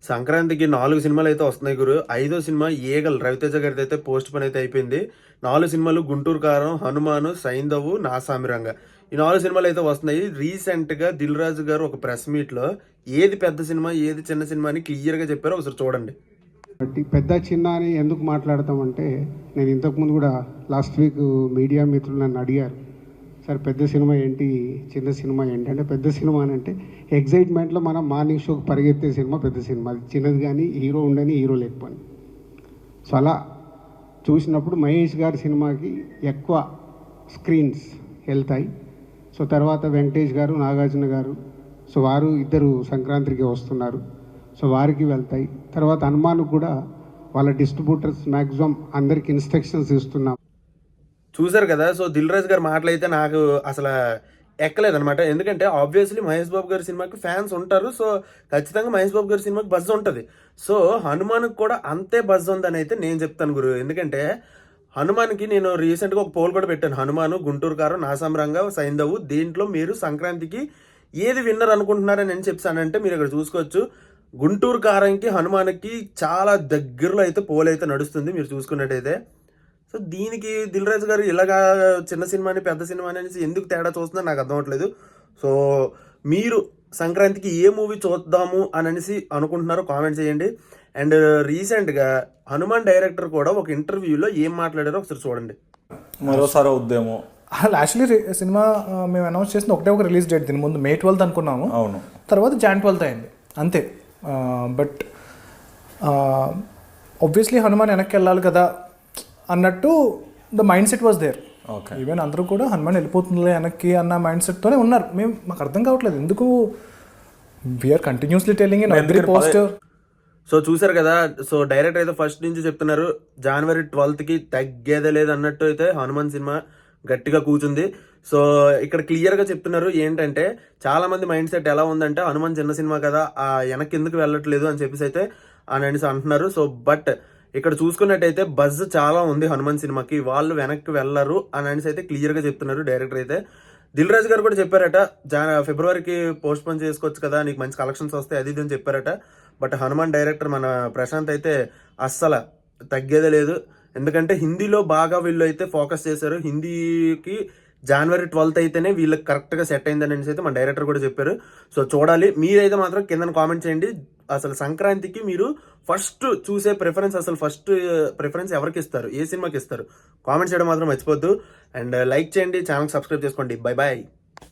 సంక్రాంతికి 4 సినిమాలు అయితే వస్తున్నాయి గురు. 5వ సినిమా 'ఈగల్' రవితేజ గారిది అయితే పోస్ట్ పోన్ అయితే అయిపోయింది. 4 సినిమాలు 'గుంటూరు కారం', 'హనుమాను', 'సైంధవ్', 'నా సామిరంగ' ఈ 4 సినిమాలు అయితే వస్తున్నాయి. రీసెంట్‌గా దిల్ రాజు గారు ఒక ప్రెస్ మీట్‌లో ఏది పెద్ద సినిమా, ఏది చిన్న సినిమా అని క్లియర్‌గా చెప్పారో ఒకసారి చూడండి. పెద్ద చిన్న అని ఎందుకు మాట్లాడతామంటే, నేను ఇంతకుముందు కూడా లాస్ట్ వీక్ మీడియా మిత్రులు నన్ను అడిగారు, సార్ పెద్ద సినిమా ఏంటి, చిన్న సినిమా ఏంటి అంటే, పెద్ద సినిమా అని అంటే ఎగ్జైట్మెంట్లో మనం మార్నింగ్ షోకి పరిగెత్తే సినిమా పెద్ద సినిమా. అది చిన్నది కానీ హీరో ఉండని హీరో లేకపోని. సో అలా చూసినప్పుడు మహేష్ గారి సినిమాకి ఎక్కువ స్క్రీన్స్ వెళ్తాయి. సో తర్వాత వెంకటేష్ గారు, నాగార్జున గారు, సో వారు ఇద్దరు సంక్రాంతికి వస్తున్నారు, సో వారికి వెళ్తాయి. తర్వాత హనుమాన్కు కూడా వాళ్ళ డిస్ట్రిబ్యూటర్స్ మ్యాక్సిమం అందరికి ఇన్స్ట్రక్షన్స్ ఇస్తున్నాం. చూసారు కదా. సో దిల్ రాజు గారి మాటలైతే నాకు అసలు ఎక్కలేదనమాట. ఎందుకంటే ఆబ్వియస్లీ మహేష్ బాబు గారి సినిమాకి ఫ్యాన్స్ ఉంటారు. సో ఖచ్చితంగా మహేష్ బాబు గారి సినిమాకి బజ్ ఉంటుంది. సో హనుమాన్కి కూడా అంతే బజ్ ఉందని అయితే నేను చెప్తాను గురు. ఎందుకంటే హనుమాన్కి నేను రీసెంట్గా ఒక పోల్ కూడా పెట్టాను. హనుమాను, 'గుంటూరు కారం', 'నా సామిరంగ', 'సైంధవ్' దీంట్లో మీరు సంక్రాంతికి ఏది విన్నర్ అనుకుంటున్నారని నేను చెప్తానంటే మీరు ఇక్కడ చూసుకోవచ్చు. 'గుంటూరు కారం'కి, 'హనుమాన్'కి చాలా దగ్గరలో అయితే పోల్ అయితే నడుస్తుంది మీరు చూసుకున్నట్టయితే. సో దీనికి దిల్ రాజు గారు ఇలాగా చిన్న సినిమాని పెద్ద సినిమా అనేసి ఎందుకు తేడా చూస్తుందో నాకు అర్థం అవ్వట్లేదు. సో మీరు సంక్రాంతికి ఏ మూవీ చూద్దాము అని అనేసి అనుకుంటున్నారో కామెంట్ చేయండి. అండ్ రీసెంట్గా హనుమాన్ డైరెక్టర్ కూడా ఒక ఇంటర్వ్యూలో ఏం మాట్లాడారో ఒకసారి చూడండి. మరోసారి అవుద్దేమో. యాక్చువల్లీ సినిమా మేము అనౌన్స్ చేసిన ఒక రిలీజ్ డేట్, దీని ముందు May 12th అనుకున్నాము. అవును, తర్వాత Jan 12th అయింది అంతే. బట్ ఆబ్వియస్లీ హనుమాన్ వెనక్కి వెళ్ళాలి కదా అన్నట్టు the mindset was there. Even అందరూ కూడా హనుమాన్ వెళ్ళిపోతుందిలే వెనక్కి అన్న మైండ్ సెట్తోనే ఉన్నారు. మాకు అర్థం కావట్లేదు ఎందుకు we are continuously telling in every poster. So చూసారు కదా. సో డైరెక్టర్ అయితే ఫస్ట్ నుంచి చెప్తున్నారు January 12th తగ్గేదే లేదు అన్నట్టు అయితే హనుమాన్ సినిమా గట్టిగా కూర్చుంది. సో ఇక్కడ క్లియర్గా చెప్తున్నారు ఏంటంటే, చాలా మంది మైండ్ సెట్ ఎలా ఉందంటే హనుమాన్ చిన్న సినిమా కదా, ఆ వెనక్కి ఎందుకు వెళ్ళట్లేదు అని చెప్పేసి అయితే అనేసి అంటున్నారు. సో బట్ ఇక్కడ చూసుకున్నట్టయితే బజ్ చాలా ఉంది హనుమాన్ సినిమాకి, వాళ్ళు వెనక్కి వెళ్ళరు అని అనేసి అయితే క్లియర్గా చెప్తున్నారు డైరెక్టర్ అయితే. దిల్ రాజు గారు కూడా చెప్పారట, ఫిబ్రవరికి పోస్ట్ పోన్ చేసుకోవచ్చు కదా, నీకు మంచి కలెక్షన్స్ వస్తాయి అది ఇది అని చెప్పారట. బట్ హనుమాన్ డైరెక్టర్ మన ప్రశాంత్ అయితే అస్సలు తగ్గేదే లేదు. ఎందుకంటే హిందీలో బాగా వీళ్ళు అయితే ఫోకస్ చేశారు. హిందీకి January 12th అయితేనే వీళ్ళకి కరెక్ట్గా సెట్ అయిందని అయితే మన డైరెక్టర్ కూడా చెప్పారు. సో చూడాలి. మీరైతే మాత్రం కింద కామెంట్ చేయండి, అసలు సంక్రాంతికి మీరు ఫస్ట్ చూసే ప్రిఫరెన్స్, అసలు ఫస్ట్ ప్రిఫరెన్స్ ఎవరికి ఇస్తారు, ఏ సినిమాకి ఇస్తారు, కామెంట్ చేయడం మాత్రం మర్చిపోద్దు. అండ్ లైక్ చేయండి, ఛానల్ సబ్స్క్రైబ్ చేసుకోండి. Bye bye.